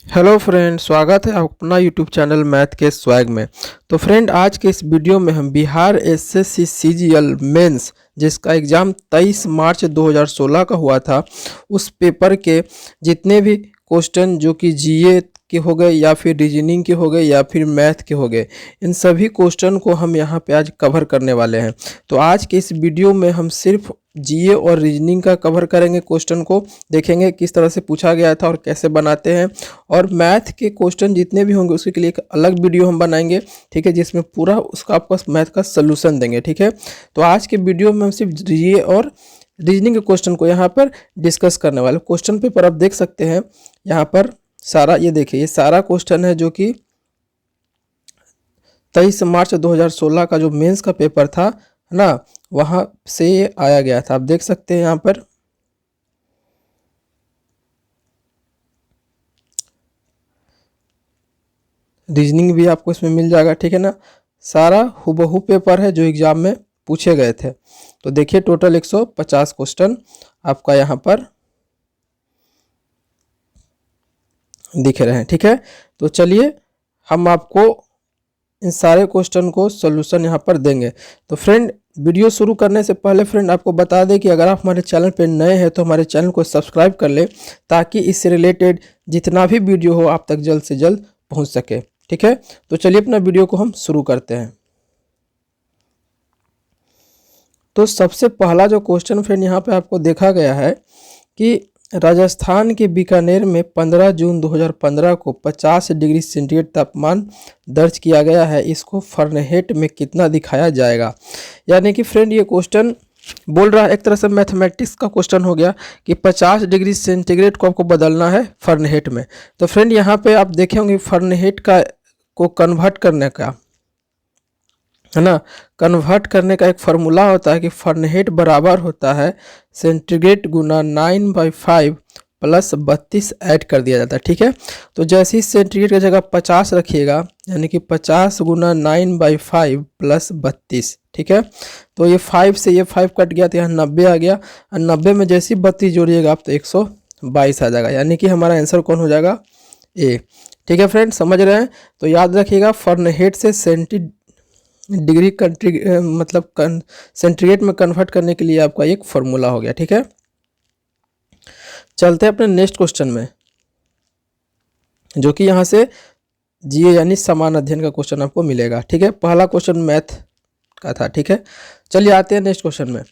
Hello friend, स्वागत है अपना यूट्यूब चैनल मैथ के स्वैग में। तो फ्रेंड, आज के इस वीडियो में हम बिहार एसएससी सीजीएल मेंस जिसका एग्ज़ाम 23 मार्च 2016 का हुआ था, उस पेपर के जितने भी क्वेश्चन जो कि जीए के हो गए या फिर रीजनिंग के हो गए या फिर मैथ के हो गए, इन सभी क्वेश्चन को हम यहाँ पे आज कवर करने वाले हैं। तो आज के इस वीडियो में हम सिर्फ जीए और रीजनिंग का कवर करेंगे, क्वेश्चन को देखेंगे किस तरह से पूछा गया था और कैसे बनाते हैं। और मैथ के क्वेश्चन जितने भी होंगे उसके लिए एक अलग वीडियो हम बनाएंगे, ठीक है, जिसमें पूरा उसका आपको मैथ का सलूशन देंगे, ठीक है। तो आज के वीडियो में हम सिर्फ जीए और रीजनिंग के क्वेश्चन को यहाँ पर डिस्कस करने वाले। क्वेश्चन पेपर आप देख सकते हैं यहाँ पर सारा, ये देखिए, ये सारा क्वेश्चन है जो कि 23 मार्च 2016 का जो मेंस का पेपर था ना, वहाँ से ये आया गया था। आप देख सकते हैं यहाँ पर रीजनिंग भी आपको इसमें मिल जाएगा, ठीक है ना। सारा हुबहू पेपर है जो एग्जाम में पूछे गए थे। तो देखिए, टोटल 150 क्वेश्चन आपका यहाँ पर दिख रहे हैं, ठीक है। तो चलिए हम आपको इन सारे क्वेश्चन को सॉल्यूशन यहाँ पर देंगे। तो फ्रेंड, वीडियो शुरू करने से पहले फ्रेंड आपको बता दें कि अगर आप हमारे चैनल पर नए हैं तो हमारे चैनल को सब्सक्राइब कर लें, ताकि इससे रिलेटेड जितना भी वीडियो हो आप तक जल्द से जल्द पहुँच सके, ठीक है। तो चलिए अपना वीडियो को हम शुरू करते हैं। तो सबसे पहला जो क्वेश्चन फ्रेंड यहाँ पे आपको देखा गया है कि राजस्थान के बीकानेर में 15 जून 2015 को 50 डिग्री सेंटीग्रेड तापमान दर्ज किया गया है। इसको फ़ारेनहाइट में कितना दिखाया जाएगा। यानी कि फ्रेंड ये क्वेश्चन बोल रहा है, एक तरह से मैथमेटिक्स का क्वेश्चन हो गया कि 50 डिग्री सेंटीग्रेड को आपको बदलना है फ़ारेनहाइट में। तो फ्रेंड यहाँ पे आप देखे होंगे फ़ारेनहाइट का को कन्वर्ट करने का, है ना, कन्वर्ट करने का एक फार्मूला होता है कि फ़ारेनहाइट बराबर होता है सेंटीग्रेड गुना 9/5 प्लस 32 ऐड कर दिया जाता है, ठीक है। तो जैसे ही सेंटीग्रेड की जगह 50 रखिएगा, यानी कि 50 गुना 9/5 प्लस 32, ठीक है। तो ये 5 से ये 5 कट गया तो यहाँ 90 आ गया, और 90 में जैसे ही 32 जोड़िएगा आप तो 122 आ जाएगा, यानी कि हमारा आंसर कौन हो जाएगा, ए, ठीक है फ्रेंड, समझ रहे हैं। तो याद रखिएगा फ़ारेनहाइट से डिग्री कंट्री मतलब सेंटीग्रेड में कन्वर्ट करने के लिए आपका एक फॉर्मूला हो गया, ठीक है। चलते हैं अपने नेक्स्ट क्वेश्चन में, जो कि यहाँ से जीए यानी समान अध्ययन का क्वेश्चन आपको मिलेगा, ठीक है। पहला क्वेश्चन मैथ का था, ठीक है। चलिए आते हैं नेक्स्ट क्वेश्चन में,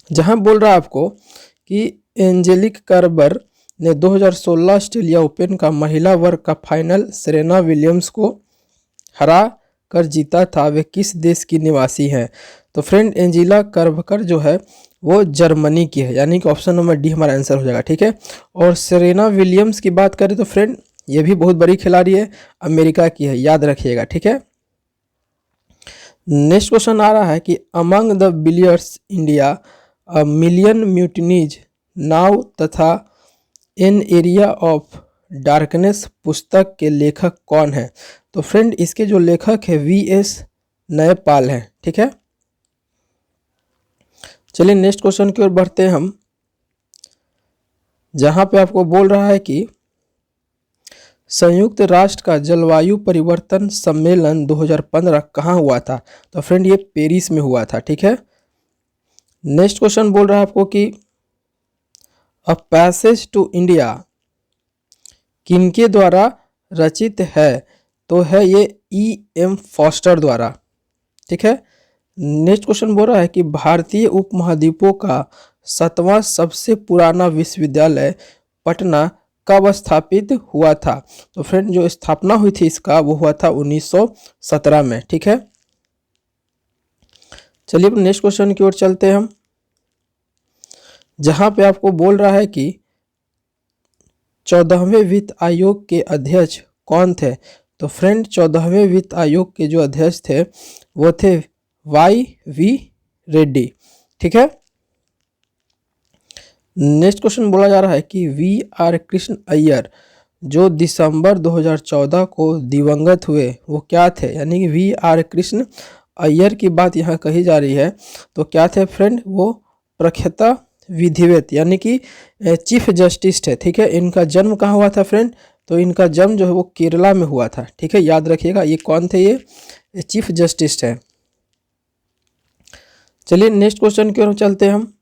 जहाँ बोल रहा है आपको कि एंजेलिक कर्बर ने 2016 ऑस्ट्रेलिया ओपन का महिला वर्ग का फाइनल सेरेना विलियम्स को हरा कर जीता था, वे किस देश की निवासी हैं। तो फ्रेंड, एंजेला कर्बकर जो है वो जर्मनी की है, यानी कि ऑप्शन नंबर डी हमारा आंसर हो जाएगा, ठीक है। और सेरेना विलियम्स की बात करें तो फ्रेंड ये भी बहुत बड़ी खिलाड़ी है, अमेरिका की है, याद रखिएगा, ठीक है। नेक्स्ट क्वेश्चन आ रहा है कि among the believers India a million mutinies now तथा एन एरिया ऑफ डार्कनेस पुस्तक के लेखक कौन है। तो फ्रेंड, इसके जो लेखक है वीएस नयपाल हैं, ठीक है। चलिए नेक्स्ट क्वेश्चन की ओर बढ़ते हैं हम, जहां पे आपको बोल रहा है कि संयुक्त राष्ट्र का जलवायु परिवर्तन सम्मेलन 2015 कहाँ हुआ था। तो फ्रेंड ये पेरिस में हुआ था, ठीक है। नेक्स्ट क्वेश्चन बोल रहा है आपको कि अ पैसेज टू इंडिया किनके द्वारा रचित है। तो है ये E.M. फॉस्टर द्वारा, ठीक है। नेक्स्ट क्वेश्चन बोल रहा है कि भारतीय उपमहाद्वीपों का 7वां सबसे पुराना विश्वविद्यालय पटना कब स्थापित हुआ था। तो फ्रेंड जो स्थापना हुई थी इसका वो हुआ था 1917 में, ठीक है। चलिए नेक्स्ट क्वेश्चन की ओर चलते हैं हम, जहां पे आपको बोल रहा है कि 14वें वित्त आयोग के अध्यक्ष कौन थे। तो फ्रेंड 14वें वित्त आयोग के जो अध्यक्ष थे वो थे Y.V. रेड्डी, ठीक है। नेक्स्ट क्वेश्चन बोला जा रहा है कि V.R. कृष्ण अय्यर जो दिसंबर 2014 को दिवंगत हुए वो क्या थे। यानी कि V.R. कृष्ण अय्यर की बात यहाँ कही जा रही है, तो क्या थे फ्रेंड, वो प्रख्यात विधिवत यानी कि चीफ जस्टिस है, ठीक है। इनका जन्म कहाँ हुआ था फ्रेंड? तो इनका जन्म जो है वो केरला में हुआ था, ठीक है, याद रखिएगा। ये कौन थे? ये चीफ जस्टिस है। चलिए नेक्स्ट क्वेश्चन की ओर चलते हैं हम।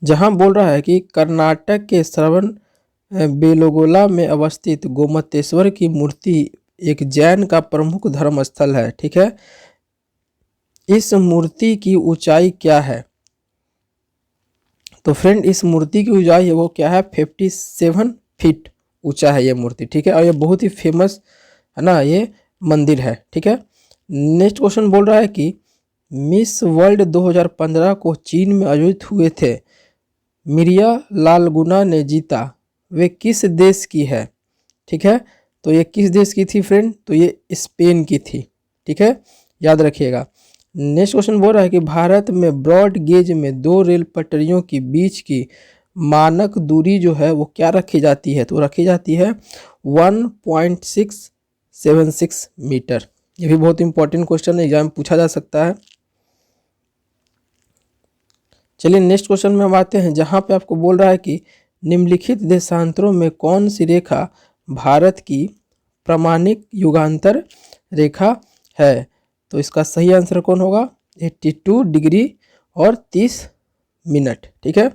जहां बोल रहा है कि कर्नाटक के श्रवण बेलोगोला में अवस्थित गोमतेश्वर की मूर्ति एक जैन का प्रमुख धर्म स्थल है, ठीक है। इस मूर्ति की ऊंचाई क्या है? तो फ्रेंड इस मूर्ति की ऊंचाई है वो क्या है? 57 फीट ऊंचा है ये मूर्ति, ठीक है। और ये बहुत ही फेमस है ना, ये मंदिर है, ठीक है। नेक्स्ट क्वेश्चन बोल रहा है कि मिस वर्ल्ड 2015 को चीन में आयोजित हुए थे, मिरिया लालगुना ने जीता, वे किस देश की है? ठीक है, तो ये किस देश की थी फ्रेंड? तो ये स्पेन की थी, ठीक है, याद रखिएगा। नेक्स्ट क्वेश्चन बोल रहा है कि भारत में ब्रॉड गेज में दो रेल पटरियों के बीच की मानक दूरी जो है वो क्या रखी जाती है? तो रखी जाती है 1.676 मीटर। ये भी बहुत इंपॉर्टेंट क्वेश्चन है, एग्जाम में पूछा जा सकता है। चलिए नेक्स्ट क्वेश्चन में हम आते हैं, जहां पे आपको बोल रहा है कि निम्नलिखित देशांतरों में कौन सी रेखा भारत की प्रामाणिक युगांतर रेखा है? तो इसका सही आंसर कौन होगा? 82 डिग्री और 30 मिनट, ठीक है।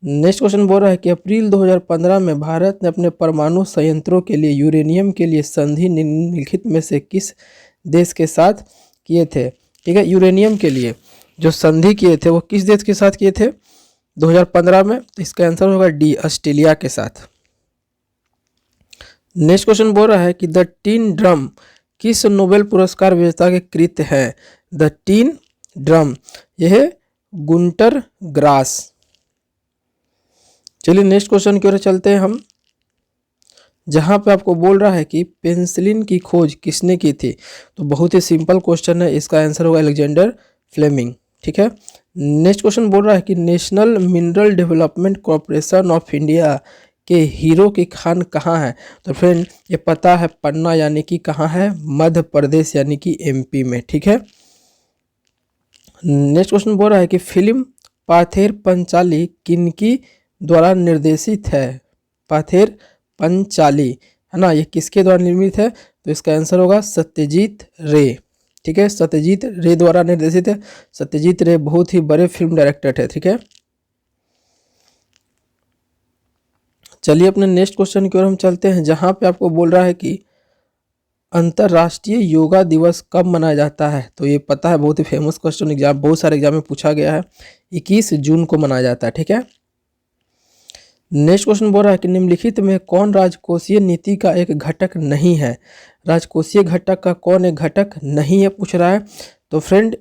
नेक्स्ट क्वेश्चन बोल रहा है कि अप्रैल 2015 में भारत ने अपने परमाणु संयंत्रों के लिए यूरेनियम के लिए संधि निम्नलिखित में से किस देश के साथ किए थे? ठीक है, यूरेनियम के लिए जो संधि किए थे वो किस देश के साथ किए थे 2015 में? तो इसका आंसर होगा डी, ऑस्ट्रेलिया के साथ। नेक्स्ट क्वेश्चन बोल रहा है कि द टीन ड्रम किस नोबेल पुरस्कार विजेता के कृत है? द टीन ड्रम यह गुंटर ग्रास। चलिए नेक्स्ट क्वेश्चन की ओर चलते हैं हम, जहां पे आपको बोल रहा है कि पेनिसिलिन की खोज किसने की थी? तो बहुत ही सिंपल क्वेश्चन है, इसका आंसर होगा अलेक्जेंडर फ्लेमिंग, ठीक है। नेक्स्ट क्वेश्चन बोल रहा है कि national mineral development corporation of India के हीरो की खान कहाँ है? तो फ्रेंड ये पता है, पन्ना यानी कि कहाँ है? मध्य प्रदेश यानी कि एमपी में, ठीक है। नेक्स्ट क्वेश्चन बोल रहा है कि फिल्म पाथेर पंचाली किनकी द्वारा निर्देशित है? पाथेर पंचाली है ना, ये किसके द्वारा निर्मित है? तो इसका आंसर होगा सत्यजीत रे, ठीक है, सत्यजीत रे द्वारा निर्देशित है। सत्यजीत रे बहुत ही बड़े फिल्म डायरेक्टर थे, ठीक है। चलिए अपने नेक्स्ट क्वेश्चन की ओर हम चलते हैं, जहां पे आपको बोल रहा है कि अंतर्राष्ट्रीय योगा दिवस कब मनाया जाता है? तो ये पता है, बहुत ही फेमस क्वेश्चन, एग्जाम बहुत सारे एग्जाम में पूछा गया है। 21 जून को मनाया जाता है, ठीक है। नेक्स्ट क्वेश्चन बोल रहा है कि निम्नलिखित में कौन राजकोषीय नीति का एक घटक नहीं है? राजकोषीय घटक का कौन एक घटक नहीं है पूछ रहा है। तो फ्रेंड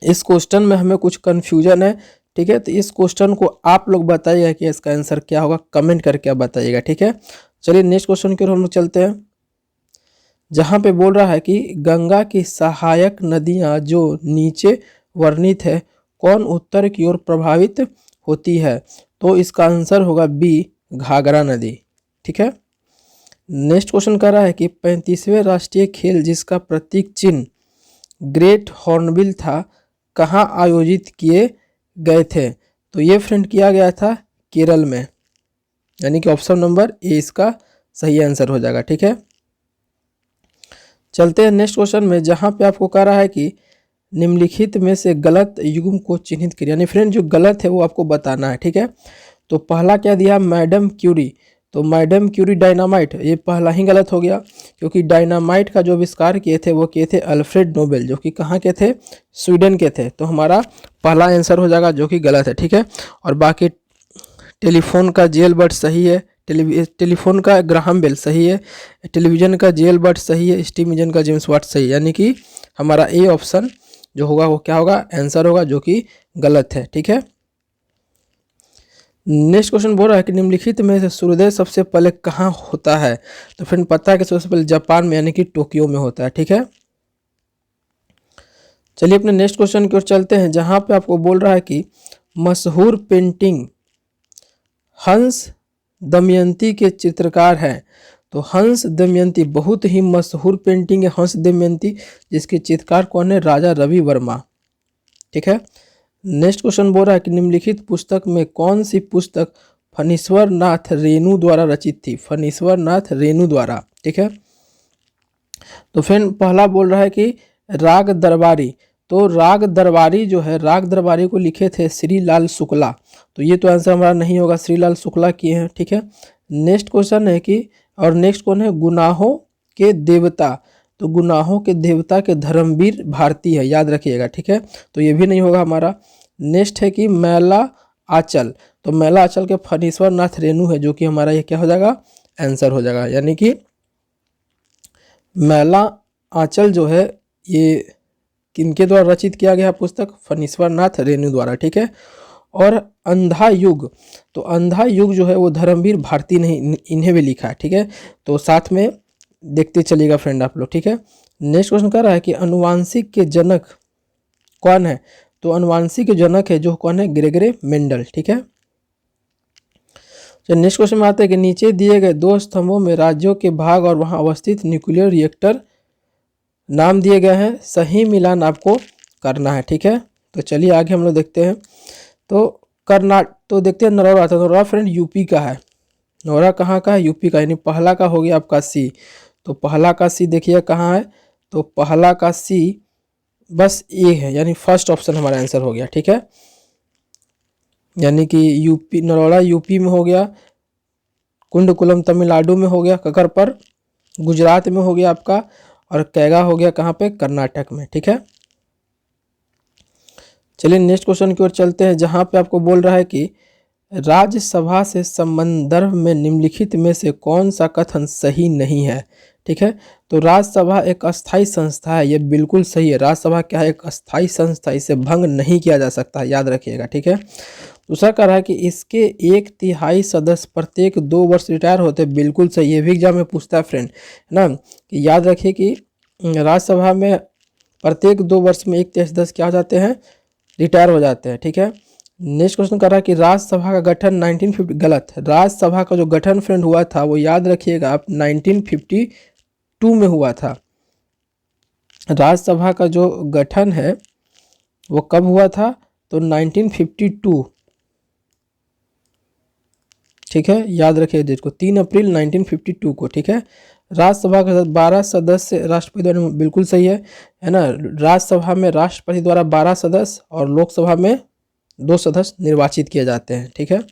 इस क्वेश्चन में हमें कुछ कंफ्यूजन है, ठीक है, तो इस क्वेश्चन को आप लोग बताइएगा कि इसका आंसर क्या होगा, कमेंट करके आप बताइएगा, ठीक है। चलिए नेक्स्ट क्वेश्चन की ओर हम लोग चलते हैं, जहां पे बोल रहा है कि गंगा की सहायक नदियां जो नीचे वर्णित है कौन उत्तर की ओर प्रभावित होती है? तो इसका आंसर होगा बी, घाघरा नदी, ठीक है। नेक्स्ट क्वेश्चन कर रहा है कि 35वें राष्ट्रीय खेल जिसका प्रतीक चिन्ह ग्रेट हॉर्नबिल था कहाँ आयोजित किए गए थे? तो ये फ्रेंड किया गया था केरल में, यानी कि ऑप्शन नंबर ए इसका सही आंसर हो जाएगा, ठीक है। चलते हैं नेक्स्ट क्वेश्चन में, जहां पे आपको कह रहा है कि निम्नलिखित में से गलत युग्म को चिन्हित करिए, यानी फ्रेंड जो गलत है वो आपको बताना है, ठीक है। तो पहला क्या दिया? मैडम क्यूरी, तो मैडम क्यूरी डायनामाइट, ये पहला ही गलत हो गया, क्योंकि डायनामाइट का जो आविष्कार किए थे वो किए थे अल्फ्रेड नोबेल, जो कि कहाँ के थे? स्वीडन के थे। तो हमारा पहला आंसर हो जाएगा जो कि गलत है, ठीक है। और बाकी टेलीफोन का जेल बर्ड सही है, टेलीफोन का ग्राहम बेल सही है, टेलीविजन का जेल बर्ड सही है, स्टीम इंजन का जेम्स वाट सही है, यानी कि हमारा ए ऑप्शन जो होगा वो क्या होगा? आंसर होगा, जो कि गलत है, ठीक है। नेक्स्ट क्वेश्चन बोल रहा है कि निम्नलिखित में से सूर्योदय सबसे पहले कहाँ होता है? तो फ्रेंड पता है कि सबसे पहले जापान में यानी कि टोक्यो में होता है, ठीक है। चलिए अपने नेक्स्ट क्वेश्चन की ओर चलते हैं, जहां पे आपको बोल रहा है कि मशहूर पेंटिंग हंस दमयंती के चित्रकार हैं, तो हंस दमयंती बहुत ही मशहूर पेंटिंग है हंस दमयंती, जिसके चित्रकार कौन है? राजा रवि वर्मा। ठीक है। नेक्स्ट क्वेश्चन बोल रहा है कि निम्नलिखित पुस्तक में कौन सी पुस्तक फणीश्वर नाथ रेणु द्वारा रचित थी? फणीश्वर नाथ रेणु द्वारा। ठीक है। तो फ्रेंड पहला बोल रहा है कि राग दरबारी। तो राग दरबारी जो है, राग दरबारी को लिखे थे श्री लाल शुक्ला। तो ये तो आंसर हमारा नहीं होगा, श्री लाल शुक्ला किए हैं। ठीक है। नेक्स्ट क्वेश्चन है कि, और नेक्स्ट कौन है? गुनाहों के देवता। तो गुनाहों के देवता के धर्मवीर भारती है, याद रखिएगा। ठीक है। तो ये भी नहीं होगा हमारा। नेक्स्ट है कि मैला आंचल। तो मैला आंचल के फणीश्वर नाथ रेणु है, जो कि हमारा ये क्या हो जाएगा? आंसर हो जाएगा। यानी कि मैला आंचल जो है ये किनके द्वारा रचित किया गया पुस्तक? फणीश्वर नाथ रेणु द्वारा। ठीक है। और अंधा युग। तो अंधा युग जो है वो धर्मवीर भारती ने इन्हें भी लिखा है। ठीक है। तो साथ में देखते चलिएगा फ्रेंड आप लोग। ठीक है। नेक्स्ट क्वेश्चन कर रहा है कि अनुवांशिक के जनक कौन है? तो अनुवांशिक के जनक है जो कौन है? ग्रेगरे मेंडल। ठीक है। तो नेक्स्ट क्वेश्चन में आता है कि नीचे दिए गए दो स्तंभों में राज्यों के भाग और वहां अवस्थित न्यूक्लियर रिएक्टर नाम दिए गए हैं, सही मिलान आपको करना है। ठीक है। तो चलिए आगे हम लोग देखते हैं। तो देखते हैं नरौरा। तो नरौरा फ्रेंड यूपी का है। नरौरा कहाँ का है? यूपी का। यानी पहला का हो गया आपका सी। तो पहला का सी देखिए कहाँ है? तो पहला का सी बस ए है, यानी फर्स्ट ऑप्शन हमारा आंसर हो गया। ठीक है। यानी कि यूपी, नरौरा यूपी में हो गया, कुंडकुलम तमिलनाडु में हो गया, ककरपर गुजरात में हो गया आपका, और कैगा हो गया कहाँ पे? कर्नाटक में। ठीक है। चलिए नेक्स्ट क्वेश्चन की ओर चलते हैं, जहाँ पे आपको बोल रहा है कि राज्यसभा से संदर्भ में निम्नलिखित में से कौन सा कथन सही नहीं है? ठीक है। तो राज्यसभा एक अस्थायी संस्था है, ये बिल्कुल सही है। राज्यसभा क्या है? एक अस्थायी संस्था, इसे भंग नहीं किया जा सकता, याद रखिएगा। ठीक है। दूसरा कह रहा है कि इसके 1/3 सदस्य प्रत्येक 2 वर्ष रिटायर होते हैं, बिल्कुल सही। ये भी एग्जाम में पूछता है फ्रेंड, है ना, कि याद रखिए कि राज्यसभा में प्रत्येक 2 वर्ष में 1/3 सदस्य क्या हो जाते हैं? रिटायर हो जाते हैं। ठीक है। नेक्स्ट क्वेश्चन कर रहा है कि राज्यसभा का गठन 1950, गलत। राज्यसभा का जो गठन फ्रेंड हुआ था वो याद रखिएगा आप 1952 में हुआ था। राज्यसभा का जो गठन है वो कब हुआ था? तो 1952। ठीक है। याद रखिए डेट को, 3 अप्रैल 1952 को। ठीक है। राज्यसभा के 12 सदस्य राष्ट्रपति द्वारा, बिल्कुल सही है ना। राज्यसभा में राष्ट्रपति द्वारा 12 सदस्य और लोकसभा में 2 सदस्य निर्वाचित किए जाते हैं। ठीक है।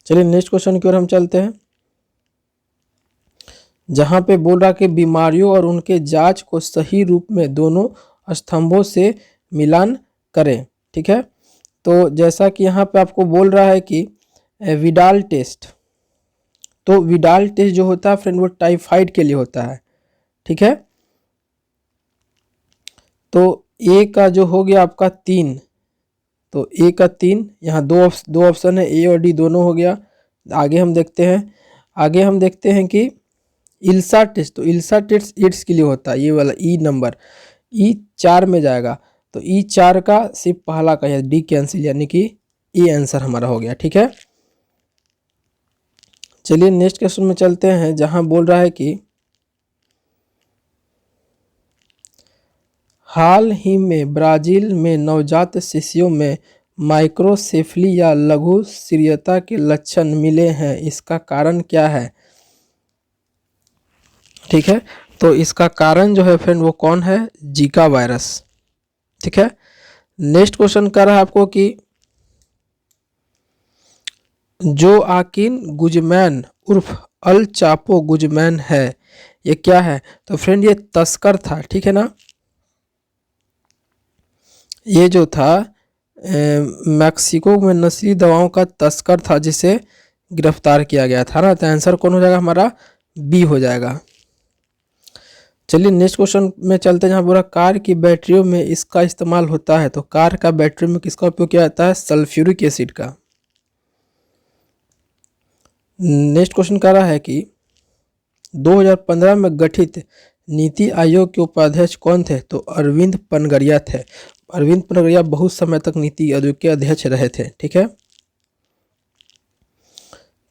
चलिए नेक्स्ट क्वेश्चन की ओर हम चलते हैं, जहां पे बोल रहा कि बीमारियों और उनके जांच को सही रूप में दोनों स्तंभों से मिलान करें। ठीक है। तो जैसा कि यहाँ पे आपको बोल रहा है कि विडाल टेस्ट, तो विडाल टेस्ट जो होता है फ्रेंड वो टाइफाइड के लिए होता है। ठीक है। तो ए का जो हो गया आपका 3, तो ए का 3, यहाँ दो ऑप्शन है, ए और डी दोनों हो गया। आगे हम देखते हैं कि इल्सा टेस्ट, तो इल्सा टेस्ट एड्स के लिए होता है, ये वाला ई नंबर, ई 4 में जाएगा। तो ई 4 का सिर्फ पहला का है, डी कैंसिल, यानी कि ए आंसर हमारा हो गया। ठीक है। चलिए नेक्स्ट क्वेश्चन में चलते हैं, जहां बोल रहा है कि हाल ही में ब्राजील में नवजात शिशुओं में माइक्रोसेफली या लघु शिथिलता के लक्षण मिले हैं, इसका कारण क्या है? ठीक है। तो इसका कारण जो है फ्रेंड वो कौन है? Zika virus. ठीक है। नेक्स्ट क्वेश्चन कर रहा है आपको कि जो आकिन गुजमैन उर्फ अल चापो गुजमैन है, ये क्या है? तो फ्रेंड ये तस्कर था। ठीक है ना। ये जो था मैक्सिको में नस्ली दवाओं का तस्कर था, जिसे गिरफ्तार किया गया था ना। तो आंसर कौन हो जाएगा हमारा? बी हो जाएगा। चलिए नेक्स्ट क्वेश्चन में चलते हैं, जहाँ पूरा कार की बैटरियों में इसका इस्तेमाल होता है। तो कार का बैटरी में किसका उपयोग किया जाता है? सल्फ्यूरिक एसिड का। नेक्स्ट क्वेश्चन कह रहा है कि 2015 में गठित नीति आयोग के उपाध्यक्ष कौन थे? तो अरविंद पनगरिया थे। अरविंद पनगरिया बहुत समय तक नीति आयोग के अध्यक्ष रहे थे। ठीक है।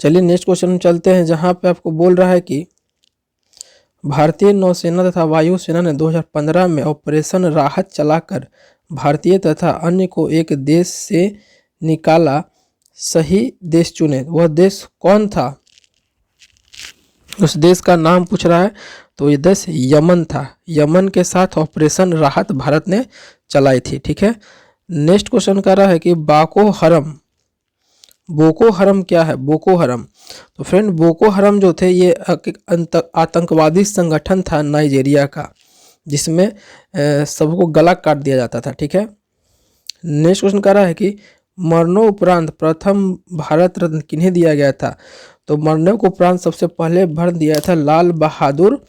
चलिए नेक्स्ट क्वेश्चन में चलते हैं, जहाँ पे आपको बोल रहा है कि भारतीय नौसेना तथा वायुसेना ने 2015 में ऑपरेशन राहत चलाकर भारतीय तथा अन्य को एक देश से निकाला। सही देश चुने। वह देश कौन था? उस देश का नाम पूछ रहा है। तो ये देश यमन था। यमन के साथ ऑपरेशन राहत भारत ने चलाई थी। ठीक है। नेक्स्ट क्वेश्चन कर रहा है कि बोको हरम क्या है? बोको हरम, तो फ्रेंड बोको हरम जो थे ये एक आतंकवादी संगठन था नाइजीरिया का, जिसमें सबको गला काट दिया जाता था। ठीक है। नेक्स्ट क्वेश्चन कर रहा है कि मरणोपरांत प्रथम भारत रत्न किन्हें दिया गया था? तो मरने को उपरांत सबसे पहले भर दिया था लाल बहादुर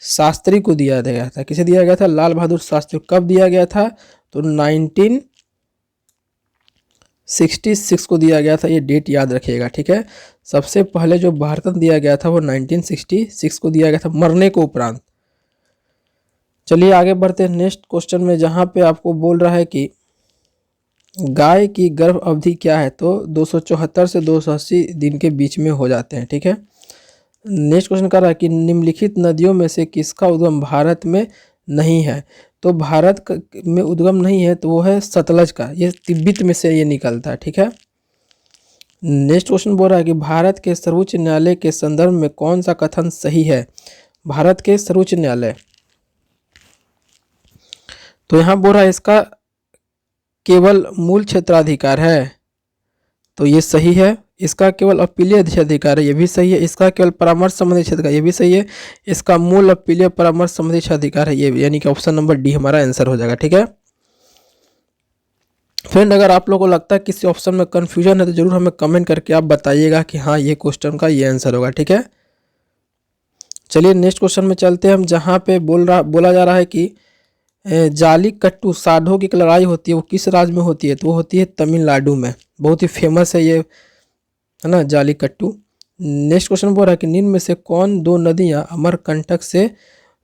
शास्त्री को दिया गया था। किसे दिया गया था? लाल बहादुर शास्त्री। कब दिया गया था? तो 1966 को दिया गया था। ये डेट याद रखिएगा। ठीक है। सबसे पहले जो भारत रत्न दिया गया था वो 1966 को दिया गया था, मरने को उपरांत। चलिए आगे बढ़ते हैं नेक्स्ट क्वेश्चन में, जहाँ पे आपको बोल रहा है कि गाय की गर्भ अवधि क्या है? तो 274 से 280 दिन के बीच में हो जाते हैं। ठीक है। नेक्स्ट क्वेश्चन कर रहा है कि निम्नलिखित नदियों में से किसका उद्गम भारत में नहीं है? तो भारत में उद्गम नहीं है तो वो है सतलज का। ये तिब्बत में से ये निकलता है। ठीक है। नेक्स्ट क्वेश्चन बोल रहा है कि भारत के सर्वोच्च न्यायालय के संदर्भ में कौन सा कथन सही है? भारत के सर्वोच्च न्यायालय, तो यहाँ बोल रहा है इसका केवल मूल क्षेत्राधिकार है, तो ये सही है। इसका केवल अपीलीय क्षेत्राधिकार है, ये भी सही है। इसका केवल परामर्श संबंधी क्षेत्र, ये भी सही है। इसका मूल अपीलीय परामर्श संबंधी क्षेत्राधिकार है, ये, यानी कि ऑप्शन नंबर डी हमारा आंसर हो जाएगा। ठीक है। फ्रेंड अगर आप लोगों को लगता है किसी ऑप्शन में कंफ्यूजन है तो जरूर हमें कमेंट करके आप बताइएगा कि हाँ ये क्वेश्चन का ये आंसर होगा। ठीक है। चलिए नेक्स्ट क्वेश्चन में चलते हैं हम, जहाँ पे बोला जा रहा है कि जाली कट्टू साधों की लड़ाई होती है वो किस राज्य में होती है? तो वो होती है तमिलनाडु में। बहुत ही फेमस है ये, है ना, जाली कट्टू। नेक्स्ट क्वेश्चन बोल रहा है कि निम्न में से कौन दो नदियां अमरकंटक से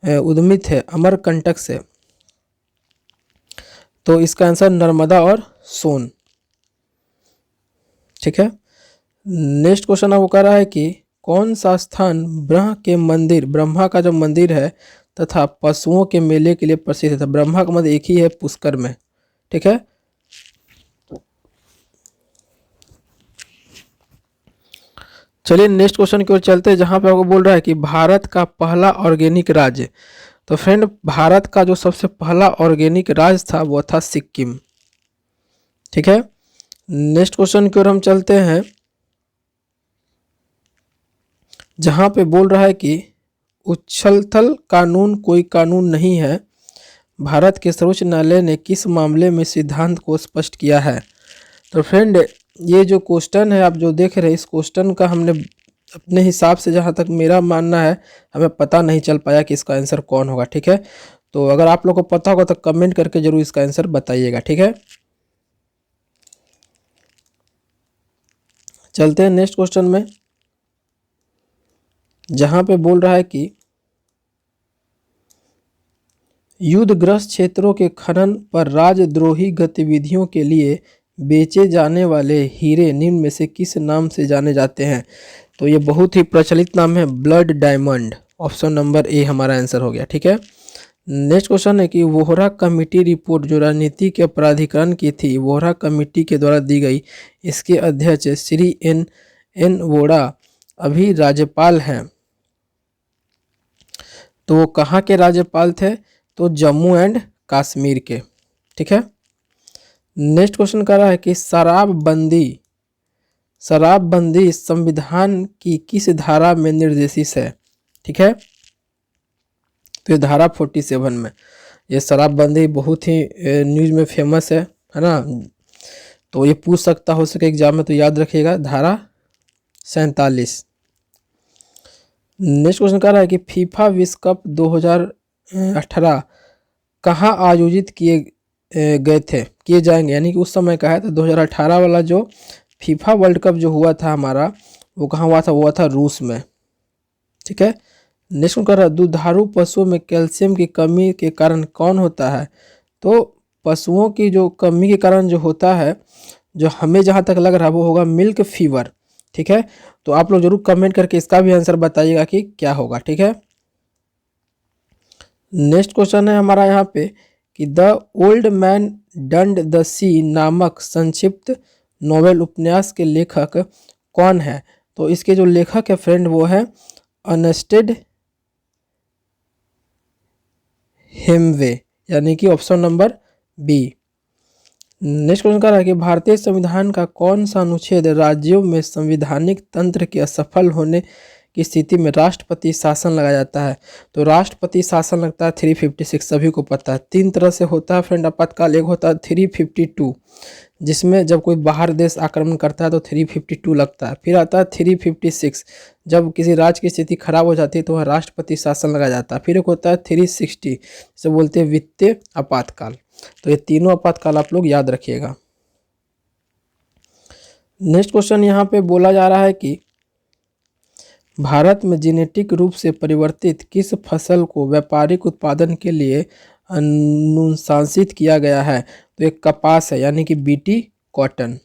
उद्गमित है? अमरकंटक से, तो इसका आंसर नर्मदा और सोन। ठीक है। नेक्स्ट क्वेश्चन आपको कह रहा है कि कौन सा स्थान ब्रह्मा का जो मंदिर है तथा पशुओं के मेले के लिए प्रसिद्ध है? ब्रह्मा का मंदिर एक ही है, पुष्कर में। ठीक है। चलिए नेक्स्ट क्वेश्चन की ओर चलते हैं, जहां पे आपको बोल रहा है कि भारत का पहला ऑर्गेनिक राज्य। तो फ्रेंड भारत का जो सबसे पहला ऑर्गेनिक राज्य था वो था सिक्किम। ठीक है। नेक्स्ट क्वेश्चन की ओर हम चलते हैं, जहां पे बोल रहा है कि उछलथल कानून कोई कानून नहीं है, भारत के सर्वोच्च न्यायालय ने किस मामले में सिद्धांत को स्पष्ट किया है? तो फ्रेंड ये जो क्वेश्चन है आप जो देख रहे हैं, इस क्वेश्चन का हमने अपने हिसाब से, जहाँ तक मेरा मानना है, हमें पता नहीं चल पाया कि इसका आंसर कौन होगा। ठीक है। तो अगर आप लोग को पता होगा तो कमेंट करके जरूर इसका आंसर बताइएगा। ठीक है। चलते हैं नेक्स्ट क्वेश्चन में, जहां पे बोल रहा है कि युद्धग्रस्त क्षेत्रों के खनन पर राजद्रोही गतिविधियों के लिए बेचे जाने वाले हीरे निम्न में से किस नाम से जाने जाते हैं? तो ये बहुत ही प्रचलित नाम है, blood diamond. Option number A हमारा आंसर हो गया। ठीक है। नेक्स्ट क्वेश्चन है कि वोहरा कमेटी रिपोर्ट जो राजनीति के प्राधिकरण की थी, वोहरा कमेटी के द्वारा दी गई, इसके अध्यक्ष श्री एन वोरा अभी राज्यपाल हैं। तो वो कहाँ के राज्यपाल थे? तो जम्मू एंड कश्मीर के। ठीक है। नेक्स्ट क्वेश्चन कर रहा है कि शराबबंदी संविधान की किस धारा में निर्देशित है? ठीक है। तो ये धारा 47 में। ये शराबबंदी बहुत ही न्यूज में फेमस है ना, तो ये पूछ सकता हो सके एग्जाम में, तो याद रखिएगा धारा 47। नेक्स्ट क्वेश्चन कर रहा है कि फीफा विश्व कप 2018 कहाँ आयोजित किए जाएंगे, यानी कि उस समय का है। तो 2018 वाला जो फीफा वर्ल्ड कप जो हुआ था हमारा, वो कहाँ हुआ था? वो हुआ था रूस में। ठीक है। नेक्स्ट कर रहा है दुधारू पशुओं में कैल्शियम की कमी के कारण कौन होता है? तो पशुओं की जो कमी के कारण जो होता है, जो हमें जहाँ तक लग रहा है वो होगा मिल्क फीवर। ठीक है, तो आप लोग जरूर कमेंट करके इसका भी आंसर बताइएगा कि क्या होगा। ठीक है, नेक्स्ट क्वेश्चन है हमारा यहाँ पे कि द ओल्ड मैन डंड द सी नामक संक्षिप्त नोवेल उपन्यास के लेखक कौन है? तो इसके जो लेखक है फ्रेंड वो है अर्नेस्ट हेम्वे, यानी कि option number B. Next question कह रहा है कि भारतीय संविधान का कौन सा अनुच्छेद राज्यों में संवैधानिक तंत्र के असफल होने की स्थिति में राष्ट्रपति शासन लगाया जाता है? तो राष्ट्रपति शासन लगता है 356, सभी को पता है। तीन तरह से होता है फ्रेंड आपातकाल। एक होता है 352, जिसमें जब कोई बाहर देश आक्रमण करता है तो 352 लगता है। फिर आता है 356, जब किसी राज्य की स्थिति खराब हो जाती है तो वह राष्ट्रपति शासन लगाया जाता है। फिर एक होता है 360, जिसे बोलते हैं वित्तीय आपातकाल। तो ये तीनों आपातकाल आप लोग याद रखिएगा। नेक्स्ट क्वेश्चन यहाँ पे बोला जा रहा है कि भारत में जेनेटिक रूप से परिवर्तित किस फसल को व्यापारिक उत्पादन के लिए अनुशंसित किया गया है? तो एक कपास है, यानी कि BT cotton.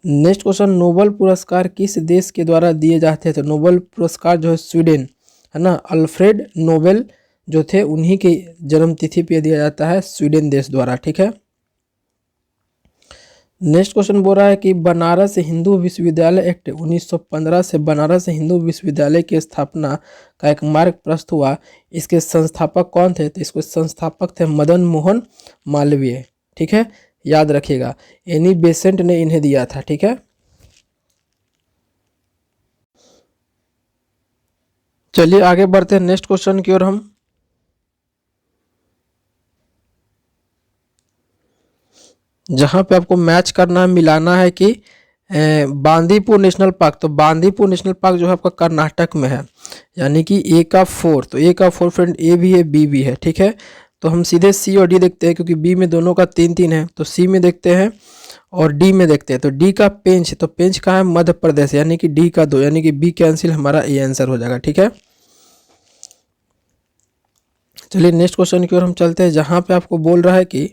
Next question, Nobel पुरस्कार किस देश के द्वारा दिए जाते थे? तो नोबेल पुरस्कार जो है स्वीडन, है ना, अल्फ्रेड नोबेल जो थे उन्हीं की जन्मतिथि पे दिया जाता है, स्वीडन देश द्वारा। ठीक है, नेक्स्ट क्वेश्चन बोल रहा है कि बनारस हिंदू विश्वविद्यालय एक्ट 1915 से बनारस हिंदू विश्वविद्यालय की स्थापना का एक मार्ग प्रस्तुत हुआ। इसके संस्थापक कौन थे? तो इसके संस्थापक थे मदन मोहन मालवीय। ठीक है, याद रखिएगा, एनी बेसेंट ने इन्हें दिया था। ठीक है, चलिए आगे बढ़ते हैं नेक्स्ट क्वेश्चन की ओर हम। जहाँ पे आपको मैच करना है, मिलाना है कि बांदीपुर नेशनल पार्क। तो बांदीपुर नेशनल पार्क जो है आपका कर्नाटक में है, यानी कि ए का 4। तो ए का 4 फ्रेंड ए भी है बी भी है। ठीक है, तो हम सीधे सी और डी देखते हैं, क्योंकि बी में दोनों का 3-3 है। तो सी में देखते हैं और डी में देखते हैं। तो डी का पेंच, तो पेंच कहाँ है? मध्य प्रदेश, यानी कि डी का 2, यानी कि बी कैंसिल, हमारा ए आंसर हो जाएगा। ठीक है, चलिए नेक्स्ट क्वेश्चन की ओर हम चलते हैं, जहाँ पे आपको बोल रहा है कि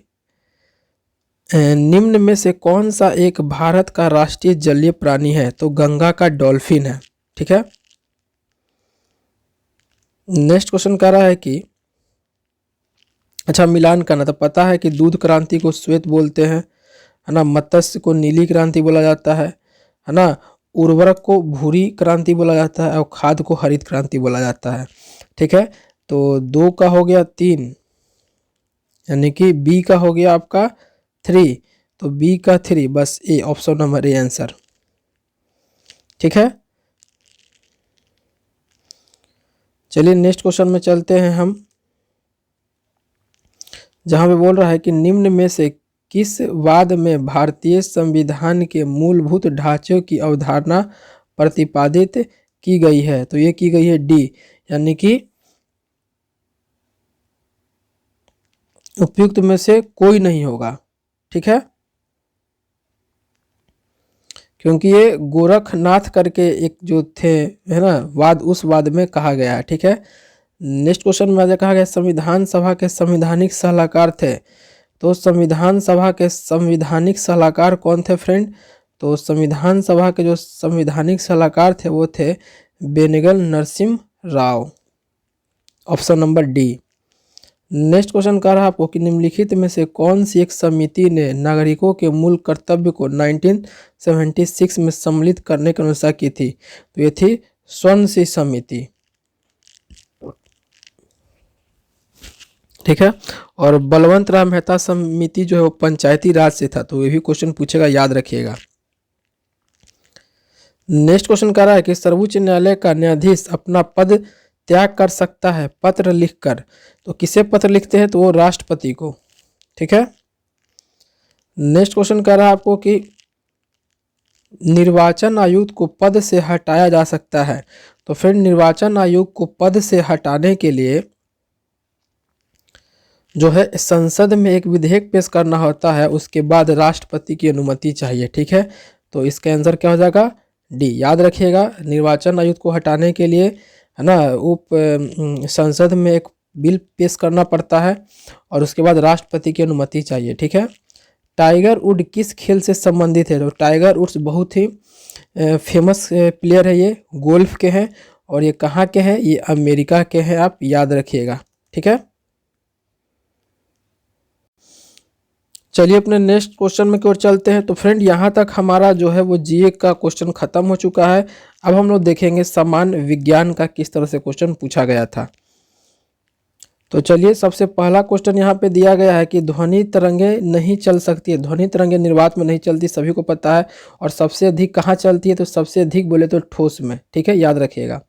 निम्न में से कौन सा एक भारत का राष्ट्रीय जलीय प्राणी है? तो गंगा का डॉल्फिन है। ठीक है, नेक्स्ट क्वेश्चन कह रहा है कि अच्छा मिलान करना, तो पता है कि दूध क्रांति को श्वेत बोलते हैं, है ना, मत्स्य को नीली क्रांति बोला जाता है ना, उर्वरक को भूरी क्रांति बोला जाता है और खाद को हरित क्रांति बोला जाता है। ठीक है, तो 2 का हो गया 3, यानी कि बी का हो गया आपका 3, तो बी का 3, बस ए, ऑप्शन नंबर ए आंसर। ठीक है, चलिए नेक्स्ट क्वेश्चन में चलते हैं हम, जहां पे बोल रहा है कि निम्न में से किस वाद में भारतीय संविधान के मूलभूत ढांचों की अवधारणा प्रतिपादित की गई है? तो ये की गई है डी, यानी कि उपयुक्त में से कोई नहीं होगा। ठीक है, क्योंकि ये गोरखनाथ करके एक जो थे, है ना, वाद, उस वाद में कहा गया है। ठीक है, नेक्स्ट क्वेश्चन में कहा गया संविधान सभा के संवैधानिक सलाहकार थे। तो संविधान सभा के संवैधानिक सलाहकार कौन थे फ्रेंड? तो संविधान सभा के जो संवैधानिक सलाहकार थे वो थे Benegal Narasimha Rao, option number D. Next question कह रहा है आपको कि निम्नलिखित में से कौन सी एक समिति ने नागरिकों के मूल कर्तव्य को 1976 में सम्मिलित करने की अनुशंसा की थी? तो ये थी स्वर्ण समिति। ठीक है, और बलवंत राय मेहता समिति जो है वो पंचायती राज से था। तो ये भी क्वेश्चन पूछेगा, याद रखिएगा। नेक्स्ट क्वेश्चन कह रहा है कि सर्वोच्च न्यायालय का न्यायाधीश अपना पद त्याग कर सकता है पत्र लिखकर। तो किसे पत्र लिखते हैं? तो वो राष्ट्रपति को। ठीक है, नेक्स्ट क्वेश्चन कह रहा है आपको कि निर्वाचन आयुक्त को पद से हटाया जा सकता है। तो फिर निर्वाचन आयोग को पद से हटाने के लिए जो है संसद में एक विधेयक पेश करना होता है, उसके बाद राष्ट्रपति की अनुमति चाहिए। ठीक है, तो इसका आंसर क्या हो जाएगा? डी। याद रखिएगा, निर्वाचन आयुक्त को हटाने के लिए, है ना, संसद में एक बिल पेश करना पड़ता है और उसके बाद राष्ट्रपति की अनुमति चाहिए। ठीक है, टाइगर वुड किस खेल से संबंधित है? तो टाइगर वुड्स बहुत ही फेमस प्लेयर है, ये गोल्फ के हैं और ये कहाँ के हैं, ये अमेरिका के हैं, आप याद रखिएगा। ठीक है, चलिए अपने नेक्स्ट क्वेश्चन में की ओर चलते हैं। तो फ्रेंड यहाँ तक हमारा जो है वो जीए का क्वेश्चन खत्म हो चुका है। अब हम लोग देखेंगे सामान्य विज्ञान का किस तरह से क्वेश्चन पूछा गया था। तो चलिए सबसे पहला क्वेश्चन यहाँ पे दिया गया है कि ध्वनि तरंगे नहीं चल सकती है। ध्वनि तरंगे निर्वात में नहीं चलती, सभी को पता है। और सबसे अधिक कहाँ चलती है, तो सबसे अधिक बोले तो ठोस में। ठीक है, याद रखिएगा।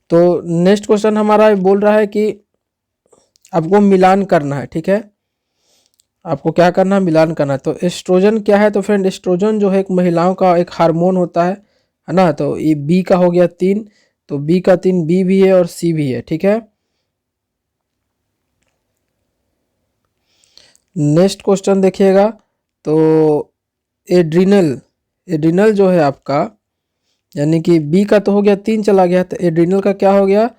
तो नेक्स्ट क्वेश्चन हमारा बोल रहा है कि आपको मिलान करना है। ठीक है, आपको क्या करना है, मिलान करना है। तो एस्ट्रोजन क्या है, तो फ्रेंड एस्ट्रोजन जो है एक महिलाओं का एक हार्मोन होता है ना। तो ये बी का हो गया 3, तो बी का 3 बी भी है और सी भी है। ठीक है, नेक्स्ट क्वेश्चन देखिएगा। तो एड्रिनल, एड्रिनल जो है आपका, यानी कि बी का तो हो गया 3 चला गया, तो एड्रिनल का क्या हो गया,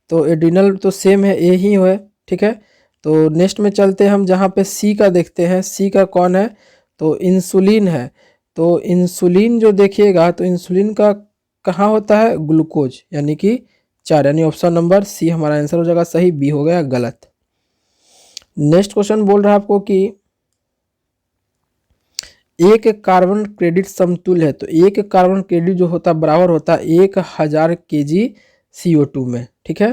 तो एड्रिनल तो सेम है, ए ही है। ठीक है, तो नेक्स्ट में चलते हैं हम, जहाँ पे सी का देखते हैं। सी का कौन है, तो इंसुलिन है। तो इंसुलिन जो देखिएगा, तो इंसुलिन का कहाँ होता है, ग्लूकोज, यानी कि 4, यानी ऑप्शन नंबर सी हमारा आंसर हो जाएगा सही, बी हो गया गलत। नेक्स्ट क्वेश्चन बोल रहा है आपको कि एक कार्बन क्रेडिट समतुल्य है। तो एक कार्बन क्रेडिट जो होता है बराबर होता है 1000 kg CO2 में। ठीक है,